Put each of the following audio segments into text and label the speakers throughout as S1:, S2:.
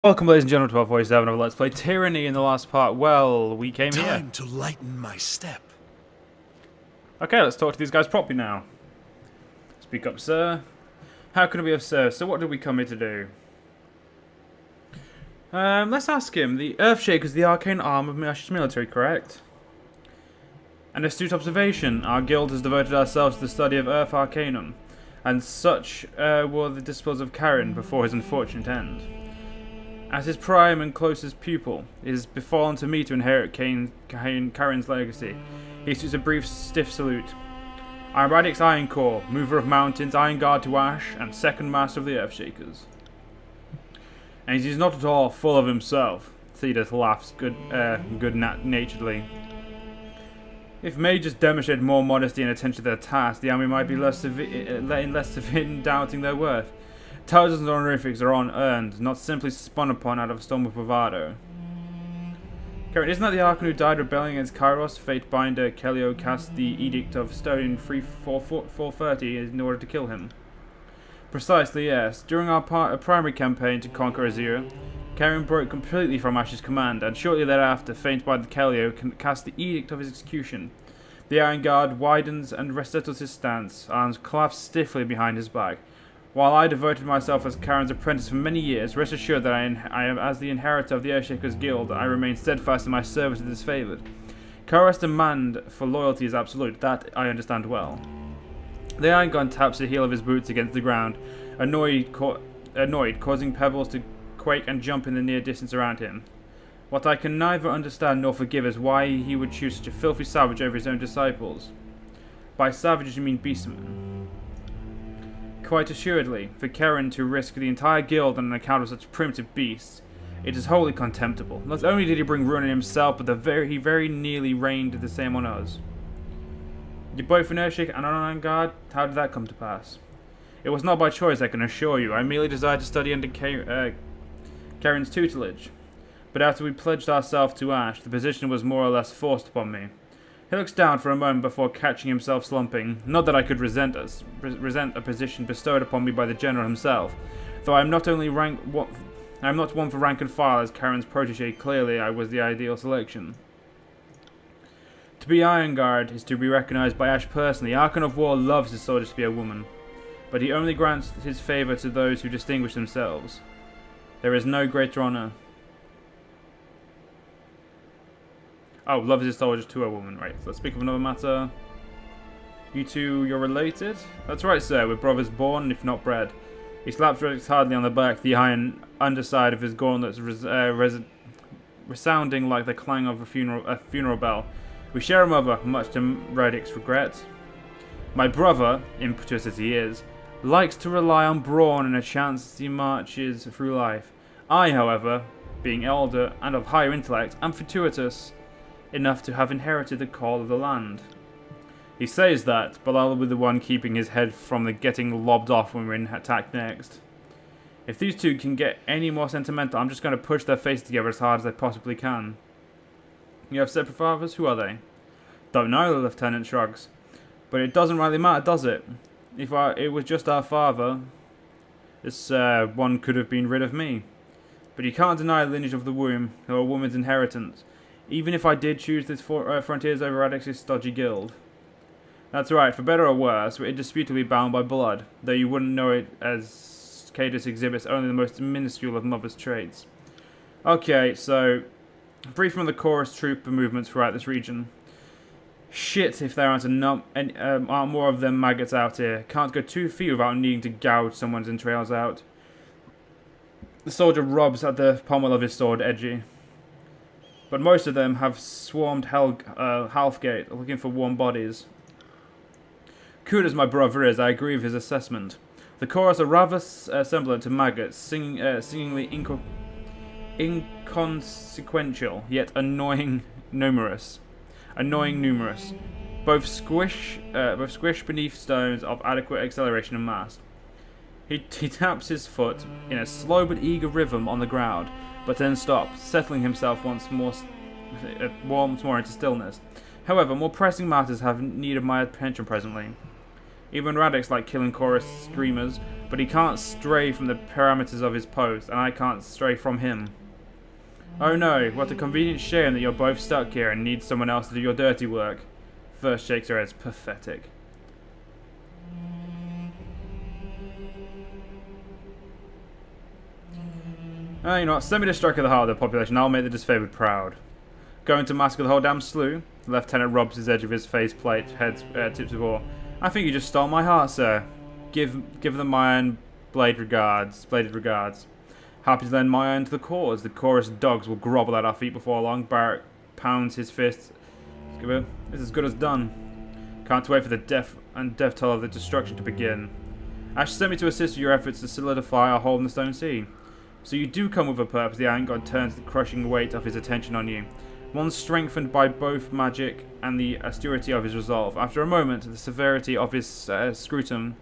S1: Welcome, ladies and gentlemen, to 1247 of Let's Play Tyranny. In the last part, well, we came here.
S2: Time to lighten my step.
S1: Okay, let's talk to these guys properly now. Speak up, sir. How can I be of service? So what did we come here to do? Let's ask him. The Earthshaker is the arcane arm of Ash's military, correct? An astute observation. Our guild has devoted ourselves to the study of Earth Arcanum, and such were the disciples of Karen before his unfortunate end. As his prime and closest pupil, it has befallen to me to inherit Karen's legacy. He shoots a brief, stiff salute. I am Radix Ironcore, mover of mountains, Iron Guard to Ash, and second master of the Earthshakers. And he is not at all full of himself. Theodeth laughs good-naturedly. If mages demonstrated more modesty and attention to their task, the army might be less severe in doubting their worth. Titles and honorifics are unearned, not simply spun upon out of a storm of bravado. Karen, isn't that the Archon who died rebelling against Kairos? Fatebinder Kelio cast the Edict of Stone in 430 in order to kill him. Precisely, yes. During our primary campaign to conquer Azure, Karen broke completely from Ash's command, and shortly thereafter, Fatebinder Kelio cast the Edict of his execution. The Iron Guard widens and resettles his stance, arms collapsed stiffly behind his back. While I devoted myself as Karen's apprentice for many years, rest assured that I am as the inheritor of the Earthshakers Guild, I remain steadfast in my service to this favoured. Kairos' demand for loyalty is absolute, that I understand well. The Iron Gun taps the heel of his boots against the ground, annoyed, causing pebbles to quake and jump in the near distance around him. What I can neither understand nor forgive is why he would choose such a filthy savage over his own disciples. By savages you mean beastmen. Quite assuredly, for Karen to risk the entire guild on account of such primitive beasts, it is wholly contemptible. Not only did he bring ruin on himself, but he very nearly rained the same on us. You're both an Earthshaker and an Iron Guard? How did that come to pass? It was not by choice, I can assure you. I merely desired to study under Karen's tutelage. But after we pledged ourselves to Ash, the position was more or less forced upon me. He looks down for a moment before catching himself slumping. Not that I could resent a position bestowed upon me by the general himself, though I am not one for rank and file as Karen's protege. Clearly, I was the ideal selection. To be Iron Guard is to be recognized by Ash personally. Archon of War loves his soldiers to be a woman, but he only grants his favor to those who distinguish themselves. There is no greater honor. Oh, loves his soldiers to a woman. Right, so let's speak of another matter. You two, you're related? That's right, sir. We're brothers born, if not bred. He slaps Redix hardly on the back, the iron underside of his gauntlets resounding like the clang of a funeral bell. We share a mother, much to Redix's regret. My brother, impetuous as he is, likes to rely on brawn and a chance as he marches through life. I, however, being elder and of higher intellect, am fortuitous enough to have inherited the call of the land. He says that, but I'll be the one keeping his head from the getting lobbed off when we're attacked next. If these two can get any more sentimental, I'm just going to push their faces together as hard as I possibly can. You have separate fathers? Who are they? Don't know, the lieutenant shrugs. But it doesn't really matter, does it? If it was just our father, this one could have been rid of me. But you can't deny the lineage of the womb, or a woman's inheritance. Even if I did choose this frontiers over Radix's stodgy guild. That's right, for better or worse, we're indisputably bound by blood, though you wouldn't know it as Cadus exhibits only the most minuscule of mother's traits. Okay, so, brief from the chorus troop movements throughout this region. Shit if there aren't more of them maggots out here. Can't go 2 feet without needing to gouge someone's entrails out. The soldier rubs at the pommel of his sword, edgy. But most of them have swarmed Halfgate, looking for warm bodies. Cool as my brother is, I agree with his assessment. The chorus are rather semblant to maggots, singingly inconsequential, yet annoying numerous. Both squish beneath stones of adequate acceleration and mass. He taps his foot in a slow but eager rhythm on the ground, but then stops, settling himself once more into stillness. However, more pressing matters have need of my attention presently. Even Radix like killing chorus screamers, but he can't stray from the parameters of his post, and I can't stray from him. Oh no, what a convenient shame that you're both stuck here and need someone else to do your dirty work. First shakes her head. It's pathetic. You know what, send me the strike of the heart of the population, I'll make the disfavoured proud. Going to massacre the whole damn slew, the lieutenant rubs his edge of his faceplate, tips of oar. I think you just stole my heart, sir. Give them my own bladed regards. Happy to lend my own to the cause. The chorus dogs will grovel at our feet before long. Barrack pounds his fist. This is as good as done. Can't wait for the death toll of the destruction to begin. Ash sent me to assist with your efforts to solidify our hold in the Stone Sea. So you do come with a purpose. The Iron God turns the crushing weight of his attention on you. One strengthened by both magic and the austerity of his resolve. After a moment, the severity of his scrutiny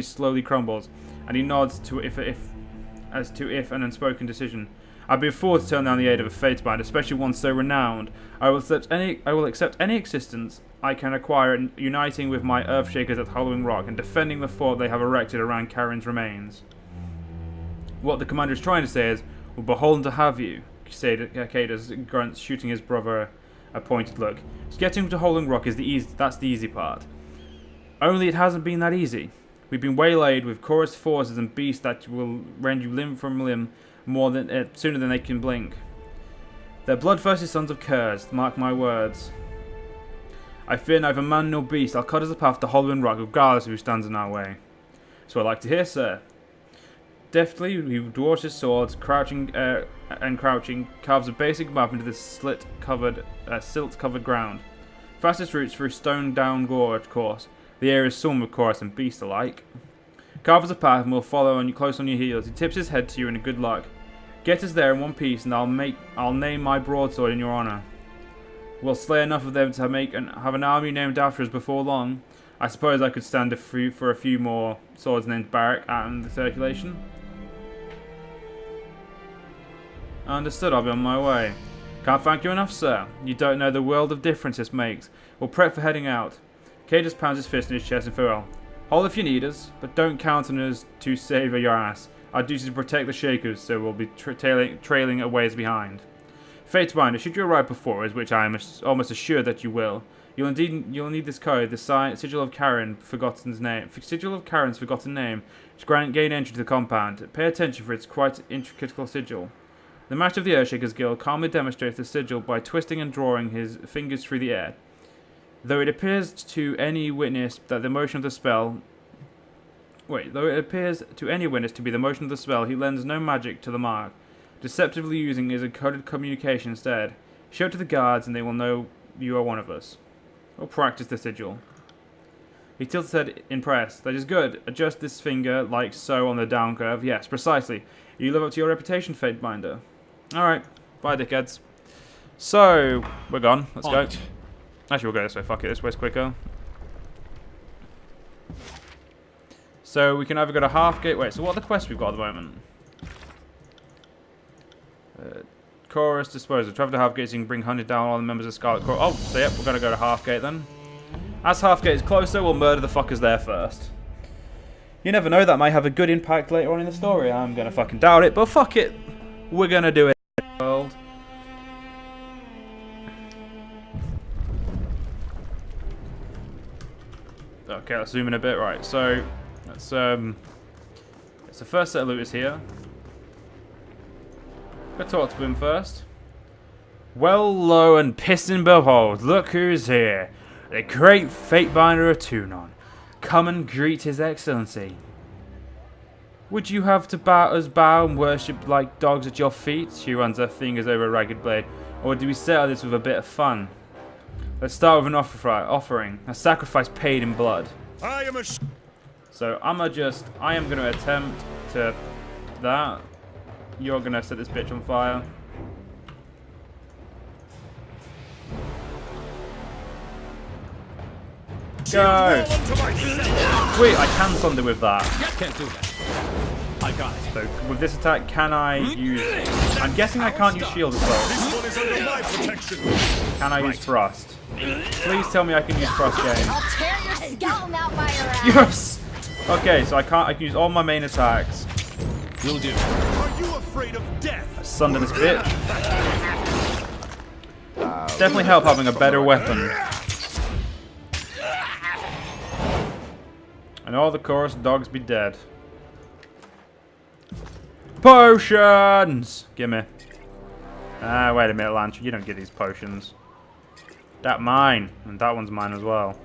S1: slowly crumbles, and he nods to if an unspoken decision. I'd be a fool to turn down the aid of a fate bind, especially one so renowned. I will accept any assistance I can acquire in uniting with my Earthshakers at Hollowing Rock and defending the fort they have erected around Karen's remains. What the commander is trying to say is, we're beholden to have you, Cicadas grunts, shooting his brother a pointed look. Getting to Hollowing Rock is that's the easy part. Only it hasn't been that easy. We've been waylaid with chorus forces and beasts that will rend you limb from limb sooner than they can blink. They're bloodthirsty sons of curs, mark my words. I fear neither man nor beast. I'll cut us a path to Hollowing Rock regardless of who stands in our way. So I'd like to hear, sir. Deftly, he dwarfs his swords, crouching, carves a basic map into the silt-covered ground. Fastest routes through stone-down gorge course. The area is swarmed with chorus and beast alike. Carve us a path and we'll follow close on your heels. He tips his head to you in good luck. Get us there in one piece and I'll name my broadsword in your honour. We'll slay enough of them to have an army named after us before long. I suppose I could stand for a few more swords named Barrack out in the circulation. Understood, I'll be on my way. Can't thank you enough, sir. You don't know the world of difference this makes. We'll prep for heading out. Kay just pounds his fist in his chest in farewell. Hold if you need us, but don't count on us to save your ass. Our duty is to protect the Shakers, so we'll be trailing a ways behind. Fatebinder, should you arrive before us, which I am almost assured that you will, you'll need this code, the Sigil of Karen's forgotten name, to gain entry to the compound. Pay attention for its quite intricate sigil. The Master of the Earthshakers Guild calmly demonstrates the sigil by twisting and drawing his fingers through the air. Though it appears to any witness to be the motion of the spell, he lends no magic to the mark, deceptively using his encoded communication instead. Show it to the guards and they will know you are one of us. Or practice the sigil. He tilted his head, impressed. That is good. Adjust this finger like so on the down curve. Yes, precisely. You live up to your reputation, Fatebinder. Alright. Bye, dickheads. So, we're gone. Let's go. Actually, we'll go this way. Fuck it. This way's quicker. So, we can either go to Halfgate. Wait, so what are the quests we've got at the moment? Chorus Disposal. Travel to Halfgate so you can bring hunted down all the members of Scarlet Corps. Oh, so yep, we're going to go to Halfgate then. As Halfgate is closer, we'll murder the fuckers there first. You never know, that might have a good impact later on in the story. I'm going to fucking doubt it, but fuck it. We're going to do it. World. Okay, let's zoom in a bit. Right, so let's it's the first set of loot is here. Go talk to him first. Well, lo and piston behold, look who's here. The great Fatebinder of Tunon. Come and greet his excellency. Would you have to bow and worship like dogs at your feet? She runs her fingers over a ragged blade. Or do we settle this with a bit of fun? Let's start with an offering. A sacrifice paid in blood. So I am gonna attempt to that. You're gonna set this bitch on fire. Go! Sweet, I can sunder with that.
S2: Can't do that. I got it.
S1: So with this attack, can I use... I'm guessing I can't use shield as well.
S2: This one is under my protection.
S1: Can I use thrust? Please tell me I can use thrust, game.
S3: Scalp him out by your ass.
S1: Yes! Okay, so I can use all my main attacks.
S2: Will do.
S4: Are you afraid of death?
S1: Sunder this bitch. Definitely help having a better weapon. And all the chorus dogs be dead. Potions! Gimme. Ah, wait a minute, Lance. You don't get these potions. That mine. And that one's mine as well.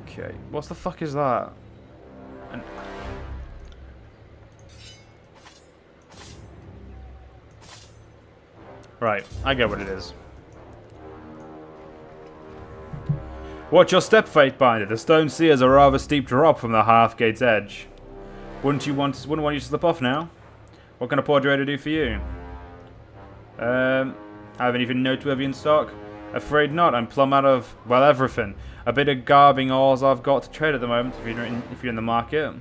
S1: Okay. What the fuck is that? An right. I get what it is. Watch your step, Fatebinder. The stone sea is a rather steep drop from the half-gate's edge. Wouldn't want you to slip off now? What can a poor trader do for you? Have anything noteworthy in stock? Afraid not. I'm plumb out of, well, everything. A bit of garbing all's I've got to trade at the moment, if you're in the market.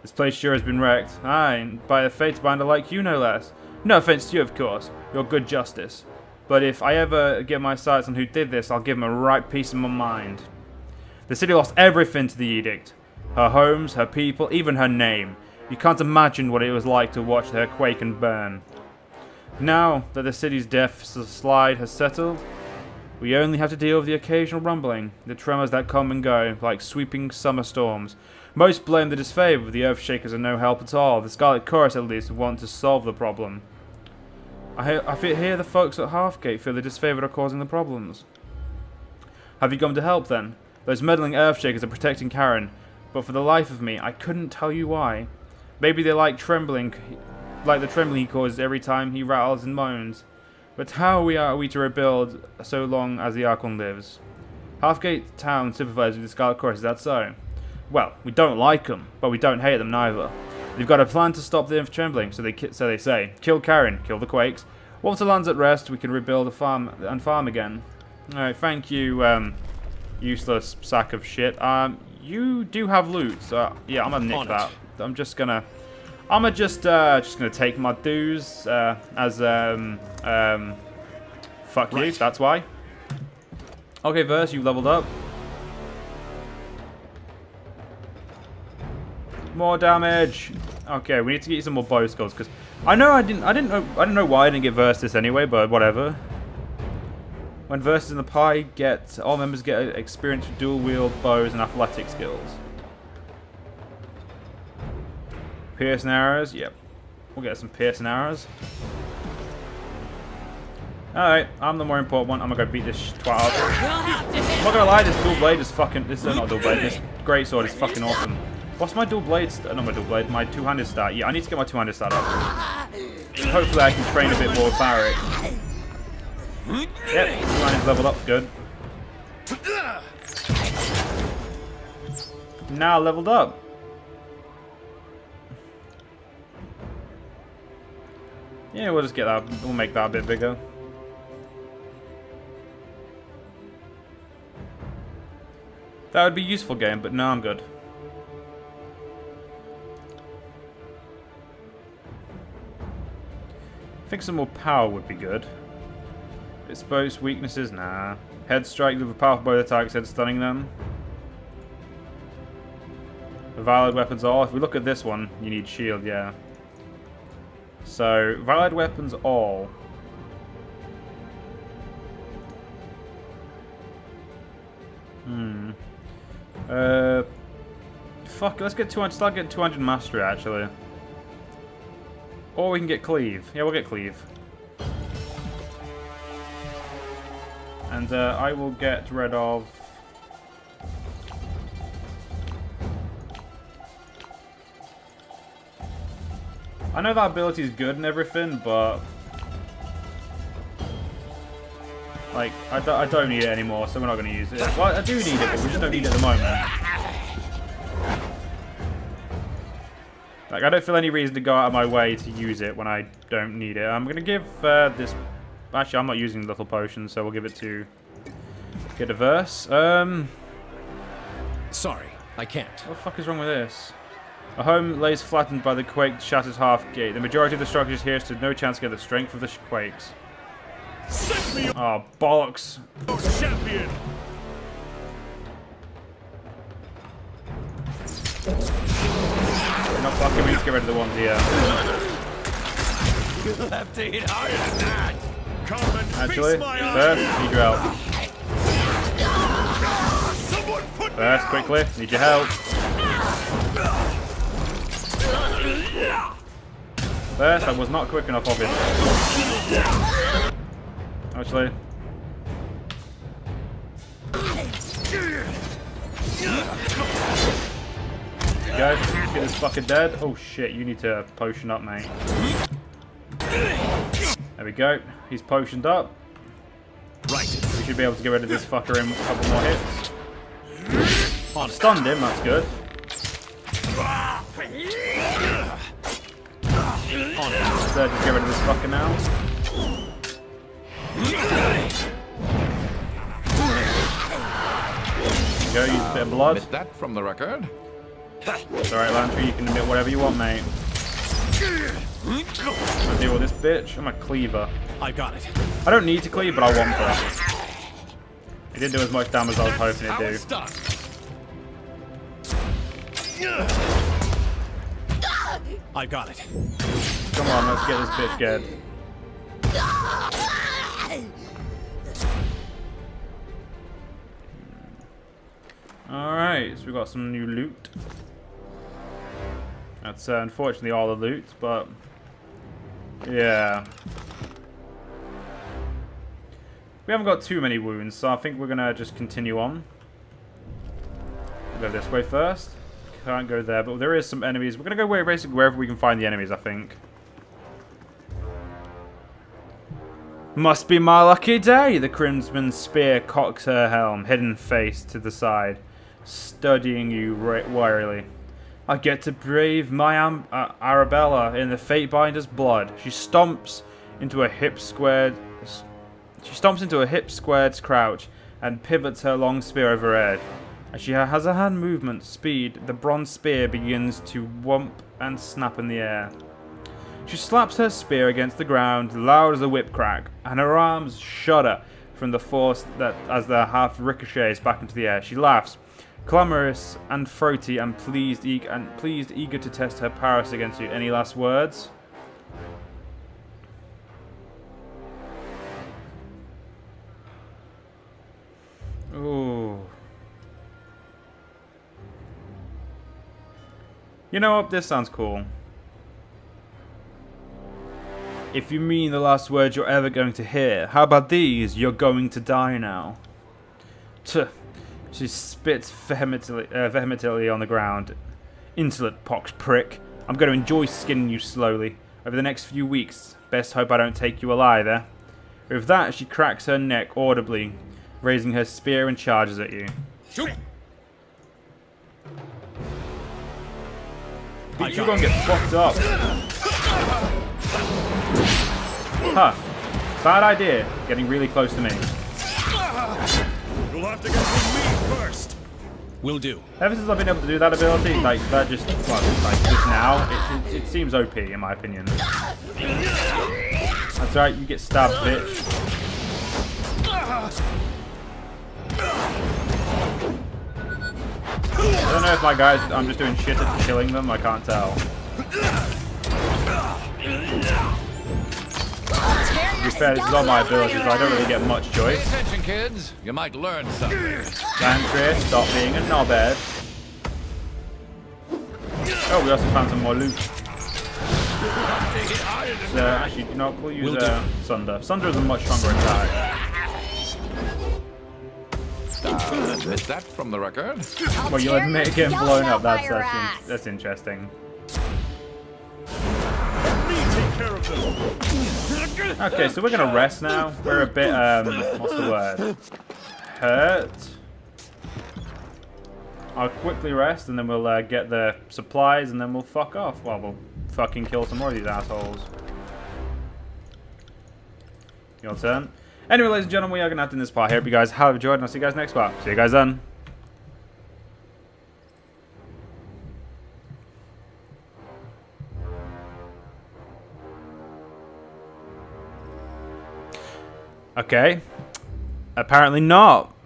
S1: This place sure has been wrecked. Aye, by a Fatebinder like you, no less. No offense to you, of course. You're good justice. But if I ever get my sights on who did this, I'll give him a right piece of my mind. The city lost everything to the edict. Her homes, her people, even her name. You can't imagine what it was like to watch her quake and burn. Now that the city's death slide has settled, we only have to deal with the occasional rumbling, the tremors that come and go, like sweeping summer storms. Most blame the disfavor, but the Earthshakers are no help at all. The Scarlet Chorus, at least, want to solve the problem. I hear the folks at Halfgate feel the disfavor are causing the problems. Have you come to help, then? Those meddling Earthshakers are protecting Karen, but for the life of me, I couldn't tell you why. Maybe they like the trembling he causes every time he rattles and moans. But how are we to rebuild so long as the Archon lives? Halfgate Town sympathizes with the Scarlet Chorus, is that so? Well, we don't like them, but we don't hate them neither. They've got a plan to stop them from trembling, so they say. Kill Karen, kill the Quakes. Once the land's at rest, we can rebuild a farm again. Alright, thank you, useless sack of shit. You do have loot, so yeah, I'm gonna nick that. I'm just gonna take my dues fuck you, that's why. Okay, Verse, you leveled up. More damage. Okay, we need to get you some more bow skills because I didn't know why I didn't get Verse this anyway, but whatever. When Verse is in the pie, all members get experience with dual wield bows and athletic skills. Piercing arrows, yep. We'll get some piercing arrows. Alright, I'm the more important one. I'm gonna go beat this twat up. I'm not gonna lie, this dual blade is fucking. This is not dual blade. This greatsword is fucking awesome. What's my dual blade? Not my dual blade. My two-handed stat. Yeah, I need to get my two-handed stat up. And hopefully, I can train a bit more with Barrick. Yep, two-handed's leveled up. Good. Now leveled up. Yeah, we'll just get that. We'll make that a bit bigger. That would be a useful game, but no, I'm good. I think some more power would be good. Exposed weaknesses? Nah. Head strike with a powerful bow attack instead of stunning them. The valid weapons all. If we look at this one, you need shield, yeah. So, valid weapons all. Fuck, let's get 200, start getting 200 mastery actually. Or we can get cleave. Yeah, we'll get cleave. And I will get rid of... I know that ability is good and everything, but... like, I don't need it anymore, so we're not going to use it. Well, I do need it, but we just don't need it at the moment. Like, I don't feel any reason to go out of my way to use it when I don't need it. I'm going to give this... Actually, I'm not using the little potion, so we'll give it to... get a Verse.
S2: Sorry, I can't.
S1: What the fuck is wrong with this? A home lays flattened by the quake shattered half gate. The majority of the structures here stood no chance against the strength of the quakes.
S4: Send me
S1: Oh, bollocks.
S4: your champion.
S1: We're not fucking, we need to get rid of the ones here.
S2: You'll have to hit harder than that.
S4: Come and
S1: Actually,
S4: face my
S1: first,
S4: eye.
S1: need your help.
S4: Someone put me
S1: First,
S4: out.
S1: quickly, need your help. First, I was not quick enough, obviously. Actually. Go, get this fucker dead. Oh shit, you need to potion up, mate. There we go. He's potioned up.
S2: Right.
S1: We should be able to get rid of this fucker in a couple more hits. I've stunned him, that's good. So just get rid of this fucker now. There you go, use a bit of blood.
S3: Admit that from the record.
S1: It's alright, Lantry, you can admit whatever you want, mate. I'll deal with this bitch. I'm a cleaver.
S2: I got it.
S1: I don't need to cleave, but I want to. It didn't do as much damage as I was hoping it'd
S2: Power
S1: do.
S2: stuck. I got it.
S1: Come on, let's get this bitch dead. Alright, so we got some new loot. That's unfortunately all the loot, but yeah. We haven't got too many wounds, so I think we're gonna just continue on. We'll go this way first. Can't go there, but there is some enemies. We're gonna go basically wherever we can find the enemies, I think. Must be my lucky day. The Crimson Spear cocks her helm, hidden face to the side, studying you warily. I get to brave my Arabella in the Fatebinder's blood. She stomps into a hip squared crouch and pivots her long spear overhead. As she has a hand movement speed, the bronze spear begins to whomp and snap in the air. She slaps her spear against the ground, loud as a whip crack, and her arms shudder from the force that as the half ricochets back into the air. She laughs, clamorous and throaty and pleased, eager to test her prowess against you. Any last words? Ooh. You know what? This sounds cool. If you mean the last words you're ever going to hear, how about these? You're going to die now. Tuh. She spits vehemently on the ground. Insolent pox prick. I'm going to enjoy skinning you slowly over the next few weeks. Best hope I don't take you alive, eh? With that, she cracks her neck audibly, raising her spear and charges at you.
S2: Shoot.
S1: Bitch, you're gonna get fucked up. Huh. Bad idea, getting really close to me.
S4: You'll have to get to me first.
S2: Will do.
S1: Ever since I've been able to do that ability, like, that just, well, like, just now, it seems OP, in my opinion. That's right, you get stabbed, bitch. I don't know if my guys, I'm just doing shit at killing them, I can't tell. To be fair, this is all my abilities, so I don't really get much
S3: Pay
S1: choice.
S3: attention, kids. You might learn something.
S1: Lantry, stop being a knobhead. Oh, we also found some more loot. Actually, you know, we'll use Sunder. Sunder is a much stronger attack.
S3: Admit that from the record.
S1: Well, you'll admit getting blown up. That's interesting.
S4: Let me take care of them.
S1: Okay, so we're gonna rest now. We're a bit what's the word? Hurt. I'll quickly rest and then we'll get the supplies and then we'll fuck off. Well, we'll fucking kill some more of these assholes. Your turn. Anyway, ladies and gentlemen, we are going to have to end this part here. Hope you guys have enjoyed, and I'll see you guys next part. See you guys then. Okay. Apparently not.